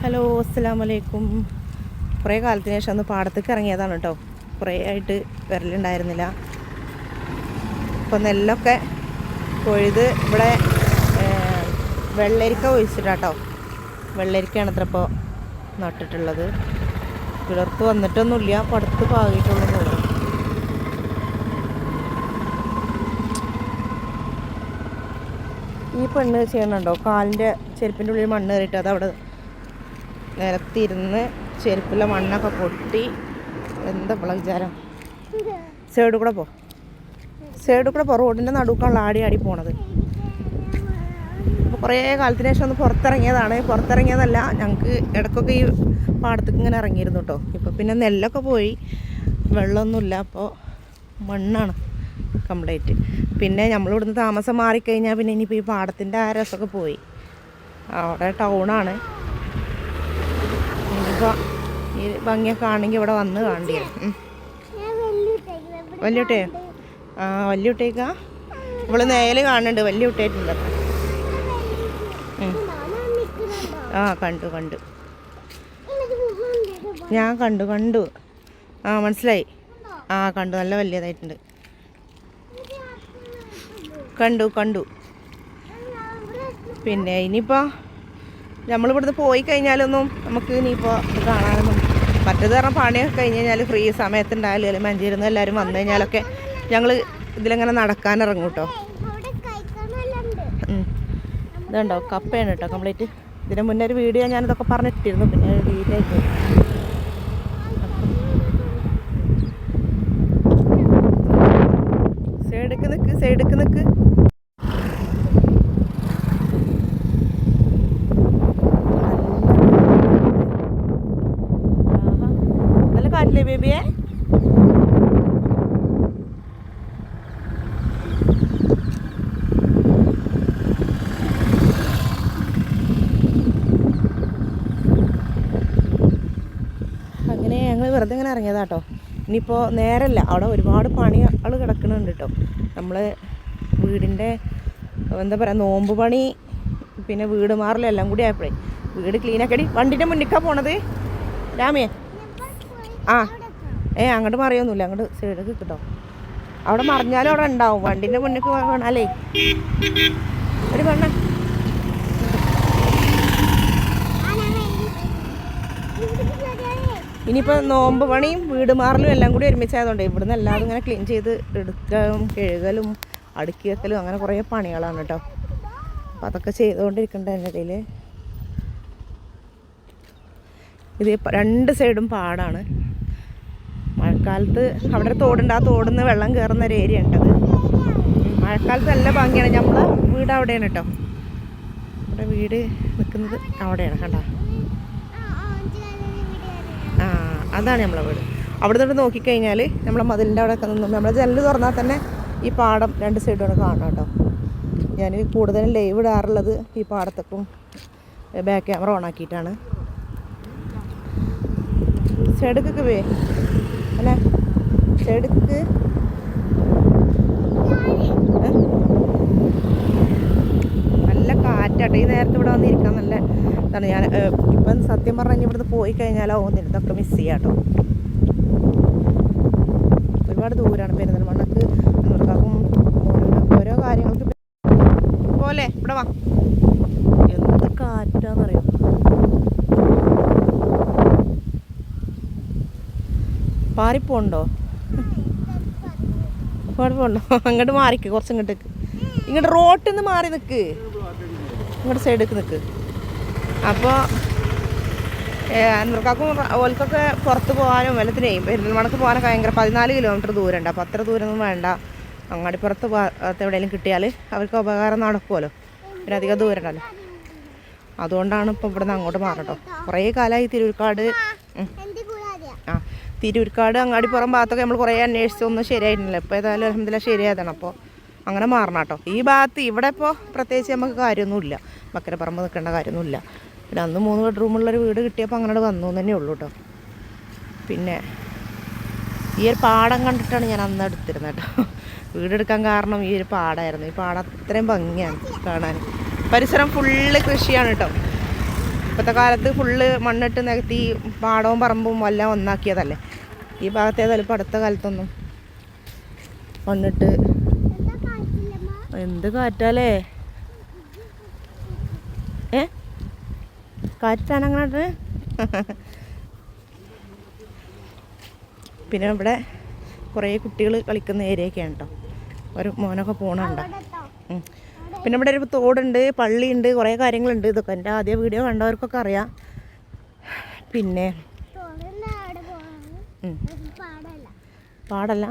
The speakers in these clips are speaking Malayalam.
ഹലോ, അസ്സലാമു അലൈക്കും. കുറേ കാലത്തിന് ശേഷം ഒന്ന് പാടത്തേക്ക് ഇറങ്ങിയതാണ് കേട്ടോ. കുറേ ആയിട്ട് വരലുണ്ടായിരുന്നില്ല. ഇപ്പോൾ നെല്ലൊക്കെ കൊഴുത് ഇവിടെ വെള്ളരിക്ക ഒഴിച്ചിട്ടാട്ടോ. വെള്ളരിക്കയാണ് അത്ര ഇപ്പോൾ നട്ടിട്ടുള്ളത്. കിളർത്ത് വന്നിട്ടൊന്നുമില്ല, പടുത്ത് പാകിയിട്ടുള്ളൂ തോന്നുന്നു. ഈ പെണ്ണ് ചെയ്യണുണ്ടോ, കാലിൻ്റെ ചെരുപ്പിൻ്റെ ഉള്ളിൽ മണ്ണ് കയറിയിട്ട് അതവിടെ നിലത്തിരുന്ന് ചെരുപ്പിലെ മണ്ണൊക്കെ പൊട്ടി. എന്താ ഇപ്പോൾ വിചാരം? സൈഡിൽ കൂടെ പോ റോഡിൻ്റെ നടുക്കാണല്ലോ ആടി പോണത്. അപ്പോൾ കുറേ കാലത്തിന് ശേഷം ഒന്ന് പുറത്തിറങ്ങിയതല്ല, ഞങ്ങൾക്ക് ഇടയ്ക്കൊക്കെ ഈ പാടത്തേക്ക് ഇങ്ങനെ ഇറങ്ങിയിരുന്നു കേട്ടോ. ഇപ്പോൾ പിന്നെ നെല്ലൊക്കെ പോയി, വെള്ളമൊന്നുമില്ല, അപ്പോൾ മണ്ണാണ് കംപ്ലീറ്റ്. പിന്നെ നമ്മളിവിടുന്ന് താമസം മാറിക്കഴിഞ്ഞാൽ പിന്നെ ഇനിയിപ്പോൾ ഈ പാടത്തിൻ്റെ ആ രസമൊക്കെ പോയി. അവിടെ ടൗണാണ്. ഇനിയിപ്പോൾ ഈ ഭംഗിയൊക്കെ ആണെങ്കിൽ ഇവിടെ വന്ന് കാണേണ്ടിയിരുന്നു. വലിയ കുട്ടിയോ? വലിയ കുട്ടിയേക്കാ ഇവള് നേരെ കാണുന്നുണ്ട്. വലിയ കുട്ടിയായിട്ടുണ്ട്. കണ്ടു ഞാൻ കണ്ടു മനസ്സിലായി. കണ്ടു, നല്ല വലിയതായിട്ടുണ്ട്. കണ്ടു. പിന്നെ ഇനിയിപ്പോൾ നമ്മളിവിടുന്ന് പോയി കഴിഞ്ഞാലൊന്നും നമുക്ക് ഇനിയിപ്പോൾ കാണാനൊന്നും മറ്റേത് കാരണം പണിയൊക്കെ കഴിഞ്ഞ് കഴിഞ്ഞാൽ ഫ്രീ സമയത്തുണ്ടായാലും അല്ലെങ്കിൽ മഞ്ചേരിന്ന് എല്ലാവരും വന്നു കഴിഞ്ഞാലൊക്കെ ഞങ്ങൾ ഇതിലെങ്ങനെ നടക്കാനിറങ്ങും കേട്ടോ. ഇതുണ്ടോ, കപ്പയാണ് കേട്ടോ കംപ്ലീറ്റ്. ഇതിന് മുന്നേ ഒരു വീഡിയോ ഞാനിതൊക്കെ പറഞ്ഞിട്ടിരുന്നു, പിന്നെ ഡിലീറ്റായി പോയി. സൈഡിക്ക് നിൽക്ക്. നല്ല കാറ്റില്ലേ ബേബിയെ? അങ്ങനെ ഞങ്ങൾ വെറുതെ ഇങ്ങനെ ഇറങ്ങിയതാട്ടോ. ഇനിയിപ്പോൾ നേരല്ല, അവിടെ ഒരുപാട് പണികൾ കിടക്കുന്നുണ്ട് കേട്ടോ. നമ്മൾ വീടിൻ്റെ എന്താ പറയുക, നോമ്പ് പണി പിന്നെ വീട് മാറലും എല്ലാം കൂടി ആയപ്പോഴേ വീട് ക്ലീനാക്കടി. വണ്ടിൻ്റെ മുന്നിക്കാണ് പോണത് രാമിയെ. അങ്ങോട്ട് മറിയൊന്നുമില്ല, അങ്ങോട്ട് സൈഡിൽ കിട്ടോ. അവിടെ മറിഞ്ഞാലും അവിടെ ഉണ്ടാവും. വണ്ടിൻ്റെ മുന്നിക്ക് വേണാലേ ഒരു പെണ്ണ. ഇനിയിപ്പോൾ നോമ്പ് പണിയും വീട് മാറലും എല്ലാം കൂടി ഒരുമിച്ചായതുകൊണ്ട് ഇവിടുന്ന് എല്ലാവരും ഇങ്ങനെ ക്ലീൻ ചെയ്ത് എടുക്കലും കഴുകലും അടുക്കി വെക്കലും അങ്ങനെ കുറേ പണികളാണ് കേട്ടോ. അപ്പം അതൊക്കെ ചെയ്തുകൊണ്ടിരിക്കേണ്ട എൻ്റെ ഇടയിൽ ഇത് രണ്ട് സൈഡും പാടാണ്. മഴക്കാലത്ത് അവിടെ ഒരു തോടുണ്ട്, ആ തോടിന്ന് വെള്ളം കയറുന്ന ഒരു ഏരിയ ഉണ്ടത്. മഴക്കാലത്ത് നല്ല ഭംഗിയാണ്. നമ്മളെ വീട് അവിടെയാണ് കേട്ടോ. നമ്മുടെ വീട് നിൽക്കുന്നത് അവിടെയാണ്, കണ്ടോ? അതാണ് നമ്മളെ വീട്. അവിടെ നിന്ന് നോക്കിക്കഴിഞ്ഞാൽ നമ്മളെ മതിലിൻ്റെ അവിടെയൊക്കെ നിന്നും നമ്മളെ ജനൽ തുറന്നാൽ തന്നെ ഈ പാടം രണ്ട് സൈഡാണ് കാണാം കേട്ടോ. ഞാൻ കൂടുതലും ലൈവ് ഇടാറുള്ളത് ഈ പാടത്തേക്കും ബാക്ക് ക്യാമറ ഓൺ ആക്കിയിട്ടാണ്. സൈഡിക്കൊക്കെ അല്ലേ, സൈഡിക്ക് നല്ല കാറ്റാട്ടോ. ഈ നേരത്തെ ഇവിടെ വന്നിരിക്കാൻ നല്ല ഇതാണ്. ഞാൻ ഇപ്പം സത്യം പറഞ്ഞാൽ ഇവിടുന്ന് പോയി കഴിഞ്ഞാലോ ഇതൊക്കെ മിസ് ചെയ്യാം കേട്ടോ. ഒരുപാട് ദൂരമാണ് പെരുന്തൽമണ്ണക്ക്. അന്നൂർക്കാക്കും ഓരോ കാര്യങ്ങൾക്ക് പോലെ ഇവിടെ വാ. എന്ത് കാറ്റാന്നറിയോ. പാറിപ്പോണ്ടോ? അങ്ങോട്ട് മാറിക്ക്, കുറച്ച് ഇങ്ങോട്ട് റോട്ടിൽ നിന്ന് മാറി നിൽക്ക്, ഇങ്ങോട്ട് സൈഡിലേക്ക് നിൽക്ക്. അപ്പോൾ അന്നൂർക്കാക്കും ഓൽക്കൊക്കെ പുറത്ത് പോകാനും വെള്ളത്തിനെയും പെരുന്തൽമണ്ണക്ക് പോകാനൊക്കെ ഭയങ്കര 14 കിലോമീറ്റർ ദൂരമുണ്ട്. അപ്പോൾ അത്ര ദൂരമൊന്നും വേണ്ട. അങ്ങാടിപ്പുറത്ത് എവിടെയെങ്കിലും കിട്ടിയാൽ അവർക്ക് ഉപകാരം നടക്കുമല്ലോ. പിന്നെ അധികം ദൂരം ഉണ്ടല്ലോ. അതുകൊണ്ടാണ് ഇപ്പോൾ ഇവിടുന്ന് അങ്ങോട്ട് മാറട്ടോ. കുറേ കാലമായി തിരൂർക്കാട് അങ്ങാടിപ്പുറം ഭാഗത്തൊക്കെ നമ്മൾ കുറേ അന്വേഷിച്ചൊന്നും ശരിയായിരുന്നില്ല. ഇപ്പോൾ ഏതായാലും അൽഹംദുലില്ലാ ശരിയായതാണ്. അപ്പോൾ അങ്ങനെ മാറണം കേട്ടോ. ഈ ഭാഗത്ത് ഇവിടെ ഇപ്പോൾ പ്രത്യേകിച്ച് നമുക്ക് കാര്യമൊന്നുമില്ല, മക്കരപ്പറമ്പ് നിൽക്കേണ്ട കാര്യമൊന്നുമില്ല. പിന്നെ അന്ന് 3 ബെഡ്റൂമുള്ളൊരു വീട് കിട്ടിയപ്പോൾ അങ്ങനെ വന്നു തന്നെ ഉള്ളൂ കേട്ടോ. പിന്നെ ഈ ഒരു പാടം കണ്ടിട്ടാണ് ഞാൻ അന്ന് എടുത്തിരുന്നത് കേട്ടോ. വീടെടുക്കാൻ കാരണം ഈ ഒരു പാടമായിരുന്നു. ഈ പാടം അത്രയും ഭംഗിയാണ് കാണാൻ. പരിസരം ഫുള്ള് കൃഷിയാണ് കേട്ടോ. ഇപ്പോഴത്തെ കാലത്ത് ഫുള്ള് മണ്ണിട്ട് നികത്തി പാടവും പറമ്പും എല്ലാം ഒന്നാക്കിയതല്ലേ. ഈ ഭാഗത്തേതായാലും ഇപ്പോൾ അടുത്ത കാലത്തൊന്നും മണ്ണിട്ട് എന്ത് കാറ്റാലേ. കാറ്റാനങ്ങനെ. പിന്നെ ഇവിടെ കുറേ കുട്ടികൾ കളിക്കുന്ന ഏരിയയൊക്കെയാണ് കേട്ടോ. ഒരു മോനൊക്കെ പോകണുണ്ടോ. പിന്നെ ഇവിടെ ഒരു തോടുണ്ട്, പള്ളിയുണ്ട്, കുറേ കാര്യങ്ങളുണ്ട്. ഇതൊക്കെ എൻ്റെ ആദ്യ വീഡിയോ കണ്ടവർക്കൊക്കെ അറിയാം. പിന്നെ പാടല്ല,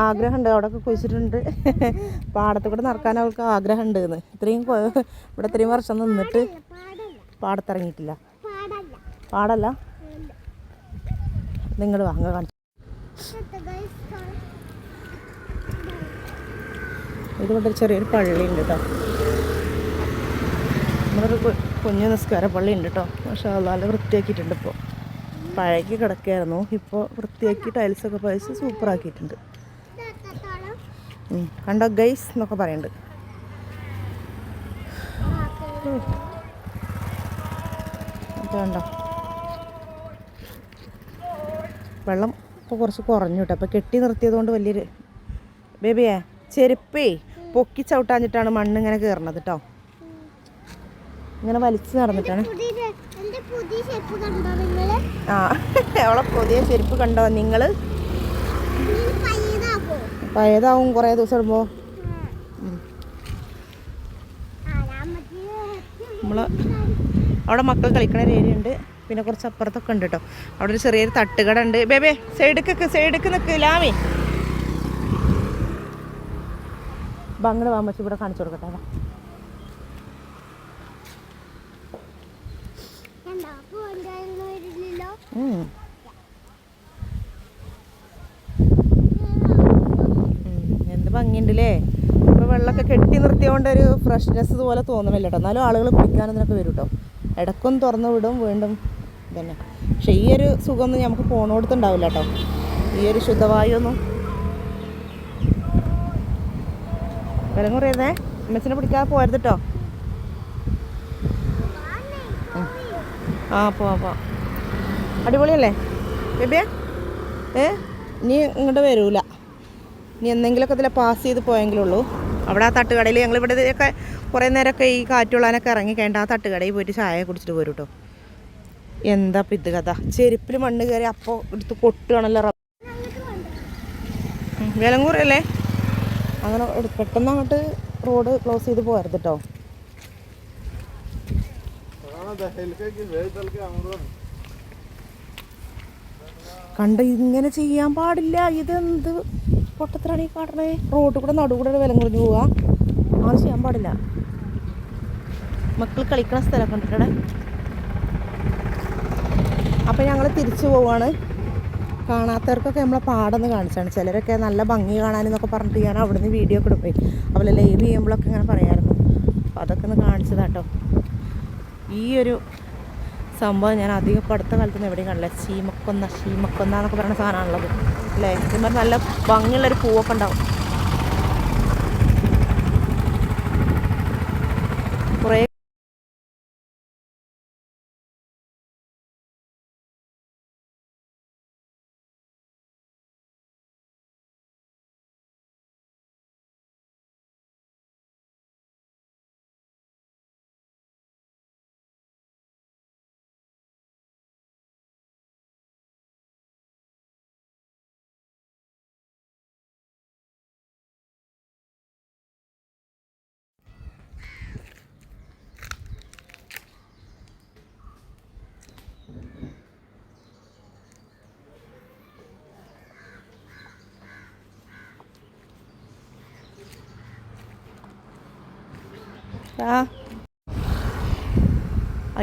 ആഗ്രഹമുണ്ട്. അവിടെയൊക്കെ കുഴിച്ചിട്ടുണ്ട്. പാടത്ത് കൂടെ നടക്കാൻ അവൾക്ക് ആഗ്രഹമുണ്ട് എന്ന്. ഇവിടെ ഇത്രയും വർഷം നിന്നിട്ട് പാടത്തിറങ്ങിയിട്ടില്ല. പാടല്ല, നിങ്ങൾ വാങ്ങ കാണിച്ചു. ഇതിവിടെ ചെറിയൊരു പള്ളിയുണ്ട് കേട്ടോ. നമ്മളൊരു കുഞ്ഞു നിസ്കാര പള്ളി ഉണ്ട് കേട്ടോ. പക്ഷേ നല്ല വൃത്തിയാക്കിയിട്ടുണ്ട്. ഇപ്പോൾ പഴകി കിടക്കുകയായിരുന്നു, ഇപ്പോൾ വൃത്തിയാക്കി ടൈൽസൊക്കെ പഴിച്ച് സൂപ്പറാക്കിയിട്ടുണ്ട്. കണ്ടോ ഗൈസ് എന്നൊക്കെ പറയുന്നുണ്ട്. കണ്ടോ വെള്ളം ഇപ്പോൾ കുറച്ച് കുറഞ്ഞു കേട്ടോ. അപ്പോൾ കെട്ടി നിർത്തിയതുകൊണ്ട് വലിയൊരു ബേബിയെ ചെരുപ്പേ പൊക്കി ചവിട്ടാഞ്ഞിട്ടാണ് മണ്ണ് ഇങ്ങനെ കയറണത് കേട്ടോ. ഇങ്ങനെ വലിച്ച് നടന്നിട്ടാണ്. ആ അവളെ പുതിയ ചെരുപ്പ് കണ്ടോ നിങ്ങൾ? പഴയതാവും കുറേ ദിവസം ഇടുമ്പോൾ. നമ്മൾ അവിടെ മക്കൾ കളിക്കണ ഒരു ഏരിയ ഉണ്ട്. പിന്നെ കുറച്ച് അപ്പുറത്തൊക്കെ ഉണ്ട് കേട്ടോ. അവിടെ ഒരു ചെറിയൊരു തട്ടുകട ഉണ്ട്. ബേബേ സൈഡിക്ക് നിൽക്ക് ലാമി. ബങ്ങട് വാമച്ച് ഇവിടെ കാണിച്ചു കൊടുക്കട്ടെ. എന്ത് ഭംഗിയുണ്ടല്ലേ. ഇപ്പോൾ വെള്ളമൊക്കെ കെട്ടി നിർത്തിയോണ്ട് ഒരു ഫ്രഷ്നെസ് പോലെ തോന്നുന്നില്ല കേട്ടോ. എന്നാലും ആളുകൾ കുളിക്കാനും ഇതിനൊക്കെ വരും കേട്ടോ. ഇടയ്ക്കൊന്ന് തുറന്നു വിടും, വീണ്ടും ഇതന്നെ. പക്ഷെ ഈ ഒരു സുഖമൊന്നും നമുക്ക് പോണോടത്തുണ്ടാവില്ല കേട്ടോ. ഈ ഒരു ശുദ്ധവായു ഒന്നും. വിലങ്ങ് പറയുന്നേ, അമ്മച്ചിനെ പിടിക്കാതെ പോരുത് കേട്ടോ. ആ പോവാം. അടിപൊളിയല്ലേ ബേബിയെ? ഇനി ഇങ്ങോട്ട് വരൂല. ഇനി എന്തെങ്കിലുമൊക്കെ ഇതിലെ പാസ് ചെയ്ത് പോയെങ്കിലുള്ളൂ. അവിടെ ആ തട്ടുകടയിൽ ഞങ്ങൾ ഇവിടെയൊക്കെ കുറേ നേരമൊക്കെ ഈ കാറ്റുള്ളാനൊക്കെ ഇറങ്ങി കഴിഞ്ഞ ആ തട്ടുകടയിൽ പോയിട്ട് ചായ കുടിച്ചിട്ട് പോരും കേട്ടോ. എന്താ ഇപ്പം ഇത് കഥ. ചെരുപ്പിൽ മണ്ണ് കയറി അപ്പോൾ എടുത്ത് കൊട്ടുകയാണല്ലോ. വിലങ്ങൂറല്ലേ? അങ്ങനെ പെട്ടെന്ന് അങ്ങോട്ട് റോഡ് ക്ലോസ് ചെയ്ത് പോരുത് കേട്ടോ. കണ്ട ഇങ്ങനെ ചെയ്യാൻ പാടില്ല. ഇതെന്ത് പൊട്ടത്തിലാണ് ഈ കാട്ടണേ. റോഡ് കൂടെ നടുകൂടെ വില കുറഞ്ഞു പോവാ. അങ്ങനെ ചെയ്യാൻ പാടില്ല. മക്കൾ കളിക്കണ സ്ഥലമൊക്കെ ഉണ്ടിട്ടേ. അപ്പം ഞങ്ങൾ തിരിച്ചു പോവാണ്. കാണാത്തവർക്കൊക്കെ നമ്മളെ പാടൊന്ന് കാണിച്ചാണ്. ചിലരൊക്കെ നല്ല ഭംഗി കാണാനെന്നൊക്കെ പറഞ്ഞിട്ട് ഞാൻ അവിടുന്ന് വീഡിയോ ഒക്കെ എടുപ്പോയി. അതുപോലെ ലൈവ് ചെയ്യുമ്പോഴൊക്കെ ഇങ്ങനെ പറയാമായിരുന്നു. അപ്പോൾ അതൊക്കെ ഒന്ന് കാണിച്ചതാട്ടോ. ഈ ഒരു സംഭവം ഞാൻ അധികം ഇപ്പോൾ അടുത്ത കാലത്തൊന്നും എവിടെയും കാണില്ല. ശീമക്കൊന്ന എന്നൊക്കെ പറയുന്ന സാധനമാണുള്ളത് അല്ലേ. ഇതുമാതിരി നല്ല ഭംഗിയുള്ളൊരു പൂവൊക്കെ ഉണ്ടാവും. കുറേ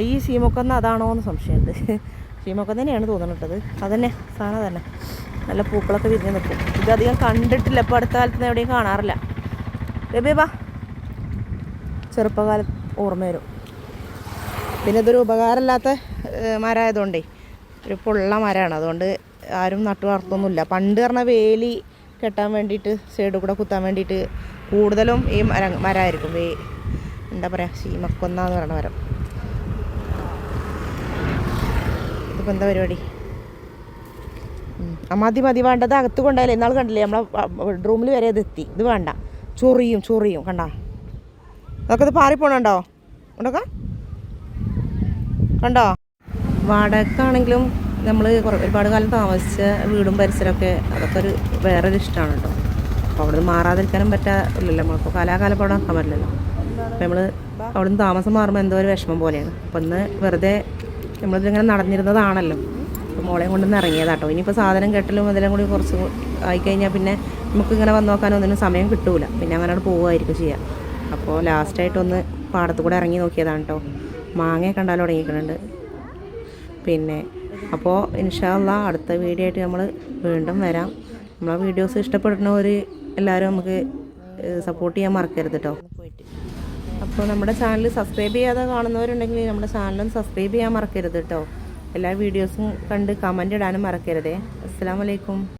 ഈ ശീമക്കൊന്ന അതാണോ എന്ന് സംശയമുണ്ട്. ശീമക്കൊന്ന തന്നെയാണ് തോന്നുന്നത്. അതന്നെ സാധനം തന്നെ. നല്ല പൂക്കളൊക്കെ വിരിഞ്ഞ് നിൽക്കും. ഇതധികം കണ്ടിട്ടില്ല. ഇപ്പോൾ അടുത്ത കാലത്ത് എവിടെയും കാണാറില്ല. ബേബാ ചെറുപ്പകാലം ഓർമ്മ വരും. പിന്നെ ഇതൊരു ഉപകാരമില്ലാത്ത മരമായതുകൊണ്ടേ ഒരു പൊള്ള മരമാണ്. അതുകൊണ്ട് ആരും നട്ടു വളർത്തൊന്നുമില്ല. പണ്ട് പറഞ്ഞാൽ വേലി കെട്ടാൻ വേണ്ടിയിട്ട് സൈഡിൽ കൂടെ കുത്താൻ വേണ്ടിയിട്ട് കൂടുതലും ഈ മരമായിരിക്കും, ഈ എന്താ പറയുക ശീമക്കൊന്ന എന്ന് പറയുന്ന മരം. ഇതിപ്പോൾ എന്താ പരിപാടി? മതി മതി വേണ്ടത് അകത്ത് കൊണ്ടായാലേ ഇന്നാൾ കണ്ടില്ലേ നമ്മളെ ബെഡ്റൂമിൽ വരെ ഇത് എത്തി. ഇത് വേണ്ട, ചൊറിയും കണ്ട. അതൊക്കെ ഇത് പാറിപ്പോണുണ്ടോ ഉണ്ടൊക്കെ കണ്ടോ? വാടകക്കാണെങ്കിലും നമ്മൾ ഒരുപാട് കാലം താമസിച്ച വീടും പരിസരമൊക്കെ അതൊക്കെ വേറൊരു ഇഷ്ടമാണ് കേട്ടോ. അപ്പോൾ അവിടെ നിന്ന് മാറാതിരിക്കാനും പറ്റില്ലല്ലോ, നമ്മളിപ്പോൾ കാലാകാലം അവിടെ നിൽക്കാൻ പറ്റില്ലല്ലോ. അപ്പോൾ നമ്മൾ അവിടെ നിന്ന് താമസം മാറുമ്പോൾ എന്തോ ഒരു വിഷമം പോലെയാണ്. അപ്പോൾ ഇന്ന് വെറുതെ നമ്മളിതിങ്ങനെ നടന്നിരുന്നതാണല്ലോ, അപ്പോൾ മോളെയും കൊണ്ടുവന്ന് ഇറങ്ങിയതാട്ടോ. ഇനിയിപ്പോൾ സാധനം കെട്ടലും അതിലും കൂടി കുറച്ച് ആയിക്കഴിഞ്ഞാൽ പിന്നെ നമുക്കിങ്ങനെ വന്ന് നോക്കാനോ ഒന്നിനും സമയം കിട്ടൂല, പിന്നെ അങ്ങനെ പോവുമായിരിക്കും ചെയ്യുക. അപ്പോൾ ലാസ്റ്റായിട്ടൊന്ന് പാടത്ത് കൂടെ ഇറങ്ങി നോക്കിയതാണ് കേട്ടോ. മാങ്ങ കണ്ടാലും തുടങ്ങിക്കുന്നുണ്ട്. പിന്നെ അപ്പോൾ ഇൻഷാ അല്ലാഹ് അടുത്ത വീഡിയോ ആയിട്ട് നമ്മൾ വീണ്ടും വരാം. നമ്മളെ വീഡിയോസ് ഇഷ്ടപ്പെടുന്നവർ എല്ലാവരും നമുക്ക് സപ്പോർട്ട് ചെയ്യാൻ മറക്കരുത് കേട്ടോ. അപ്പോൾ നമ്മുടെ ചാനൽ സബ്സ്ക്രൈബ് ചെയ്യാതെ കാണുന്നവരുണ്ടെങ്കിൽ നമ്മുടെ ചാനലും സബ്സ്ക്രൈബ് ചെയ്യാൻ മറക്കരുത് കേട്ടോ. എല്ലാ വീഡിയോസും കണ്ട് കമൻ്റ് ഇടാനും മറക്കരുതേ. അസ്സലാമു അലൈക്കും.